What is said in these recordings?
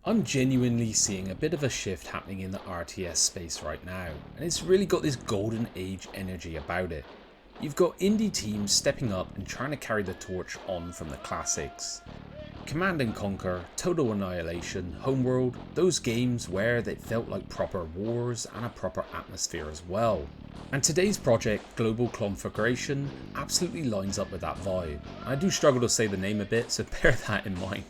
I'm genuinely seeing a bit of a shift happening in the RTS space right now, and it's really got this golden age energy about it. You've got indie teams stepping up and trying to carry the torch on from the classics. Command and Conquer, Total Annihilation, Homeworld, those games where they felt like proper wars and a proper atmosphere as well. And today's project, Global Conflagration, absolutely lines up with that vibe. I do struggle to say the name a bit, so bear that in mind.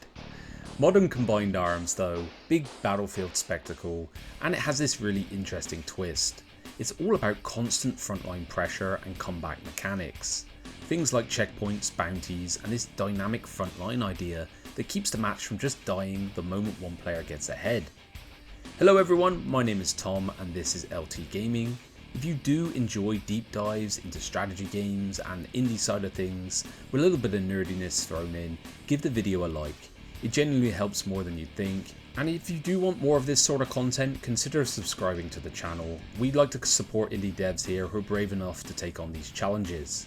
Modern combined arms though, big battlefield spectacle, and it has this really interesting twist. It's all about constant frontline pressure and comeback mechanics. Things like checkpoints, bounties, and this dynamic frontline idea that keeps the match from just dying the moment one player gets ahead. Hello everyone, my name is Tom and this is LT Gaming. If you do enjoy deep dives into strategy games and indie side of things, with a little bit of nerdiness thrown in, give the video a like. It genuinely helps more than you'd think, and if you do want more of this sort of content, consider subscribing to the channel. We'd like to support indie devs here who are brave enough to take on these challenges.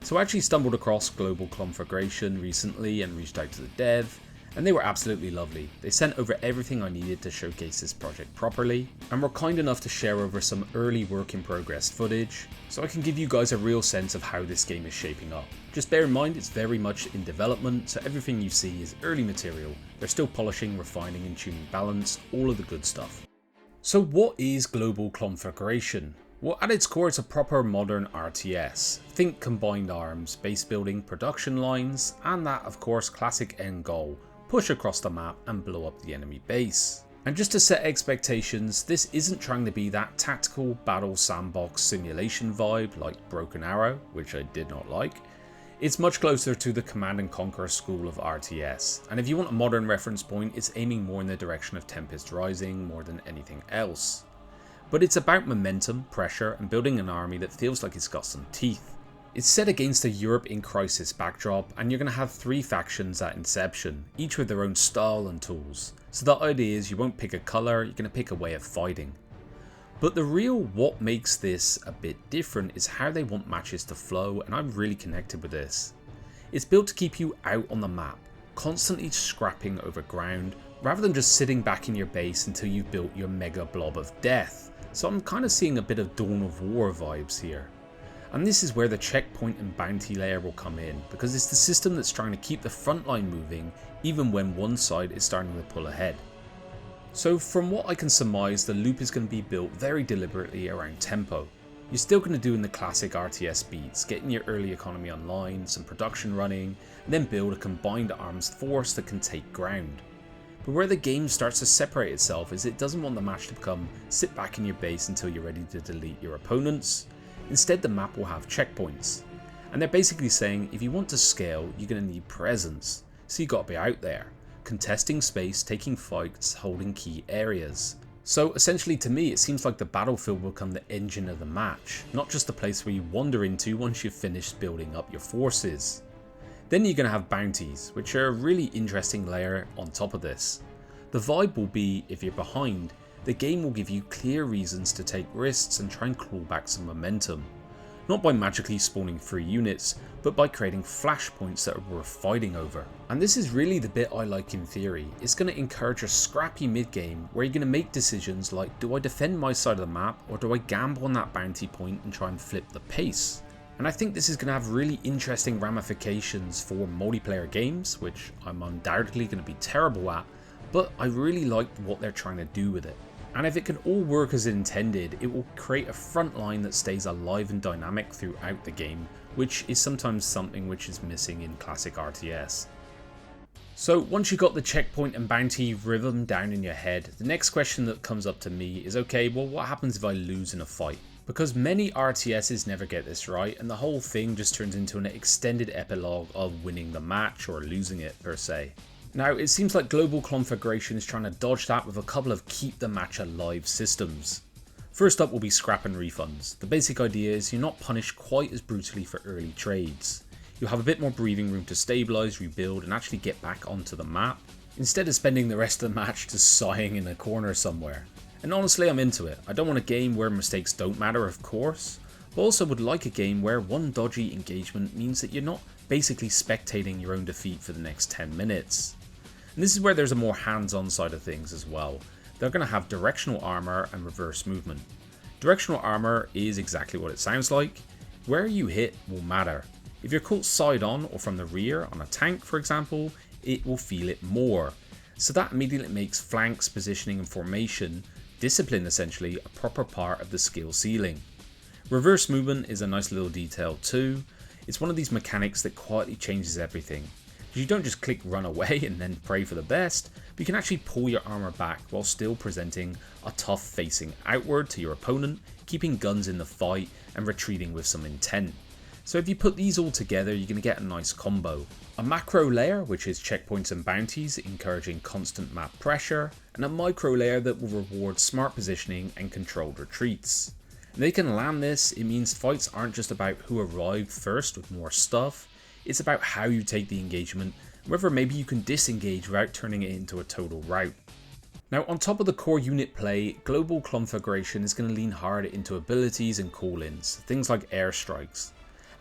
So I actually stumbled across Global Conflagration recently and reached out to the dev, and they were absolutely lovely. They sent over everything I needed to showcase this project properly, and were kind enough to share over some early work in progress footage, so I can give you guys a real sense of how this game is shaping up. Just bear in mind it's very much in development, so everything you see is early material. They're still polishing, refining and tuning balance, all of the good stuff. So what is Global Conflagration? Well, at its core, it's a proper modern RTS. Think combined arms, base building, production lines, and that of course classic end goal, push across the map and blow up the enemy base. And just to set expectations, this isn't trying to be that tactical battle sandbox simulation vibe like Broken Arrow, which I did not like. It's much closer to the Command and Conquer school of RTS, and if you want a modern reference point, it's aiming more in the direction of Tempest Rising more than anything else. But it's about momentum, pressure, and building an army that feels like it's got some teeth. It's set against a Europe in crisis backdrop, and you're going to have three factions at inception, each with their own style and tools. So the idea is you won't pick a colour, you're going to pick a way of fighting. But the real what makes this a bit different is how they want matches to flow, and I'm really connected with this. It's built to keep you out on the map, constantly scrapping over ground, rather than just sitting back in your base until you've built your mega blob of death. So I'm kind of seeing a bit of Dawn of War vibes here. And this is where the checkpoint and bounty layer will come in, because it's the system that's trying to keep the front line moving even when one side is starting to pull ahead. So from what I can surmise, the loop is going to be built very deliberately around tempo. You're still going to do in the classic RTS beats, getting your early economy online, some production running, and then build a combined arms force that can take ground. But where the game starts to separate itself is it doesn't want the match to become sit back in your base until you're ready to delete your opponents. Instead, the map will have checkpoints. And they're basically saying if you want to scale, you're going to need presence. So you got to be out there, contesting space, taking fights, holding key areas. So essentially to me, it seems like the battlefield will become the engine of the match, not just the place where you wander into once you've finished building up your forces. Then you're going to have bounties, which are a really interesting layer on top of this. The vibe will be, if you're behind, the game will give you clear reasons to take risks and try and claw back some momentum. Not by magically spawning free units, but by creating flashpoints that are worth fighting over. And this is really the bit I like in theory. It's going to encourage a scrappy mid-game where you're going to make decisions like, do I defend my side of the map or do I gamble on that bounty point and try and flip the pace? And I think this is going to have really interesting ramifications for multiplayer games, which I'm undoubtedly going to be terrible at, but I really liked what they're trying to do with it. And if it can all work as intended, it will create a front line that stays alive and dynamic throughout the game, which is sometimes something which is missing in classic RTS. So once you've got the checkpoint and bounty rhythm down in your head, the next question that comes up to me is, okay, well what happens if I lose in a fight? Because many RTSs never get this right, and the whole thing just turns into an extended epilogue of winning the match or losing it per se. Now, it seems like Global Conflagration is trying to dodge that with a couple of keep the match alive systems. First up will be scrap and refunds. The basic idea is you're not punished quite as brutally for early trades. You'll have a bit more breathing room to stabilise, rebuild and actually get back onto the map, instead of spending the rest of the match just sighing in a corner somewhere. And honestly, I'm into it. I don't want a game where mistakes don't matter, of course, but also would like a game where one dodgy engagement means that you're not basically spectating your own defeat for the next 10 minutes. And this is where there's a more hands-on side of things as well. They're going to have directional armor and reverse movement. Directional armor is exactly what it sounds like. Where you hit will matter. If you're caught side on or from the rear on a tank, for example, it will feel it more. So that immediately makes flanks, positioning and formation, discipline essentially, a proper part of the skill ceiling. Reverse movement is a nice little detail too. It's one of these mechanics that quietly changes everything. You don't just click run away and then pray for the best, but you can actually pull your armor back while still presenting a tough facing outward to your opponent, keeping guns in the fight and retreating with some intent. So if you put these all together, you're going to get a nice combo. A macro layer, which is checkpoints and bounties, encouraging constant map pressure, and a micro layer that will reward smart positioning and controlled retreats. And they can land this, it means fights aren't just about who arrived first with more stuff, it's about how you take the engagement, whether maybe you can disengage without turning it into a total rout. Now on top of the core unit play, Global Conflagration is going to lean hard into abilities and call-ins, things like airstrikes.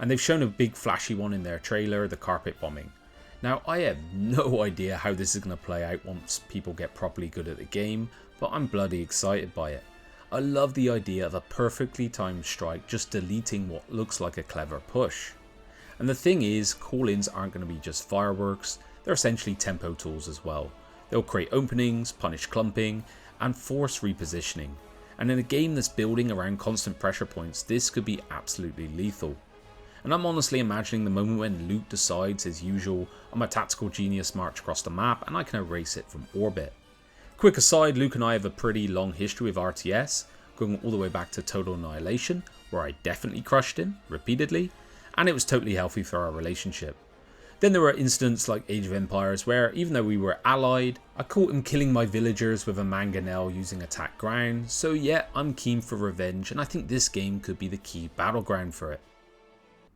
And they've shown a big flashy one in their trailer, the carpet bombing. Now I have no idea how this is going to play out once people get properly good at the game, but I'm bloody excited by it. I love the idea of a perfectly timed strike just deleting what looks like a clever push. And the thing is, call-ins aren't going to be just fireworks, they're essentially tempo tools as well. They'll create openings, punish clumping, and force repositioning. And in a game that's building around constant pressure points, this could be absolutely lethal. And I'm honestly imagining the moment when Luke decides, as usual, I'm a tactical genius, march across the map and I can erase it from orbit. Quick aside, Luke and I have a pretty long history of RTS, going all the way back to Total Annihilation, where I definitely crushed him, repeatedly, and it was totally healthy for our relationship. Then there were incidents like Age of Empires where, even though we were allied, I caught him killing my villagers with a mangonel using attack ground, so yeah, I'm keen for revenge and I think this game could be the key battleground for it.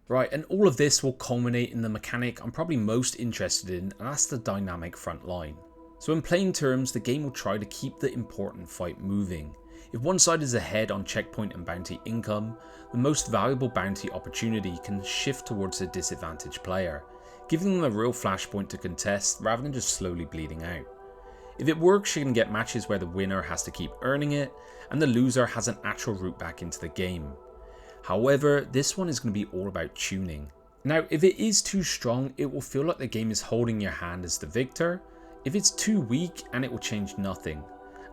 Right, and all of this will culminate in the mechanic I'm probably most interested in, and that's the dynamic front line. So in plain terms, the game will try to keep the important fight moving. If one side is ahead on checkpoint and bounty income, the most valuable bounty opportunity can shift towards the disadvantaged player, giving them a real flashpoint to contest rather than just slowly bleeding out. If it works, you can get matches where the winner has to keep earning it, and the loser has an actual route back into the game. However, this one is going to be all about tuning. Now, if it is too strong, it will feel like the game is holding your hand as the victor. If it's too weak, and it will change nothing.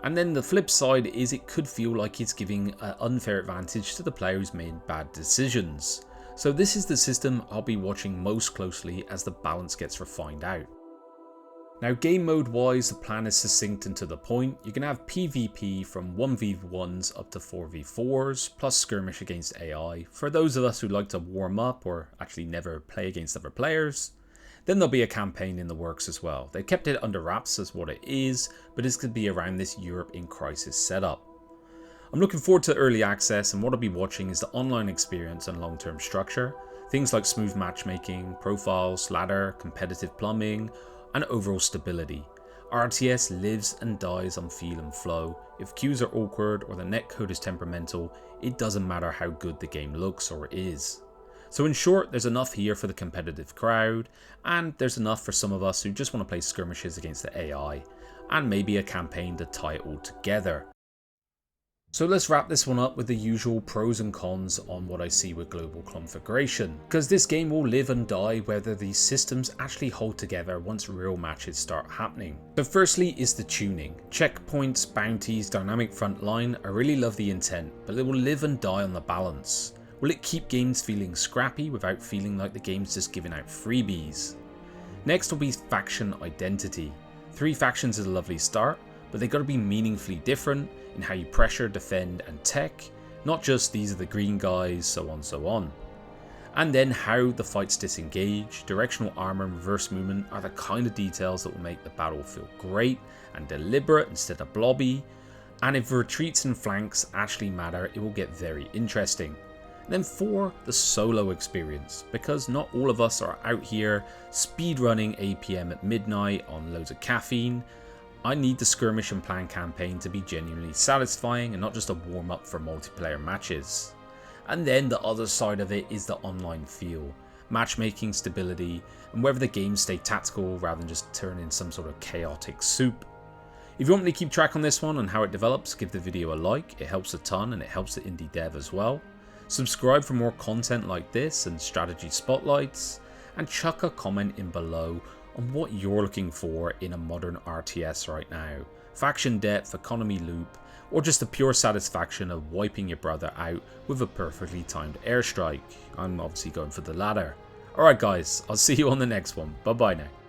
And then the flip side is it could feel like it's giving an unfair advantage to the player who's made bad decisions. So this is the system I'll be watching most closely as the balance gets refined out. Now game mode wise, the plan is succinct and to the point. You can have PvP from 1v1s up to 4v4s, plus skirmish against AI, for those of us who like to warm up or actually never play against other players. Then there'll be a campaign in the works as well. They kept it under wraps as what it is, but it's going to be around this Europe in Crisis setup. I'm looking forward to early access, and what I'll be watching is the online experience and long-term structure. Things like smooth matchmaking, profiles, ladder, competitive plumbing, and overall stability. RTS lives and dies on feel and flow. If queues are awkward or the netcode is temperamental, it doesn't matter how good the game looks or is. So in short, there's enough here for the competitive crowd, and there's enough for some of us who just want to play skirmishes against the AI, and maybe a campaign to tie it all together. So let's wrap this one up with the usual pros and cons on what I see with Global Conflagration, because this game will live and die whether these systems actually hold together once real matches start happening. So firstly is the tuning. Checkpoints, bounties, dynamic front line, I really love the intent, but it will live and die on the balance. Will it keep games feeling scrappy without feeling like the game's just giving out freebies? Next will be faction identity. 3 factions is a lovely start, but they gotta be meaningfully different in how you pressure, defend and tech, not just these are the green guys, so on. And then how the fights disengage, directional armor and reverse movement are the kind of details that will make the battle feel great and deliberate instead of blobby, and if retreats and flanks actually matter, it will get very interesting. And then 4, the solo experience, because not all of us are out here speedrunning APM at midnight on loads of caffeine. I need the skirmish and plan campaign to be genuinely satisfying and not just a warm up for multiplayer matches. And then the other side of it is the online feel. matchmaking stability, and whether the games stay tactical rather than just turn in some sort of chaotic soup. If you want me to keep track on this one and how it develops, give the video a like, it helps a ton and it helps the indie dev as well. Subscribe for more content like this and strategy spotlights, and chuck a comment in below on what you're looking for in a modern RTS right now. Faction depth, economy loop, or just the pure satisfaction of wiping your brother out with a perfectly timed airstrike. I'm obviously going for the latter. Alright guys, I'll see you on the next one. Bye bye now.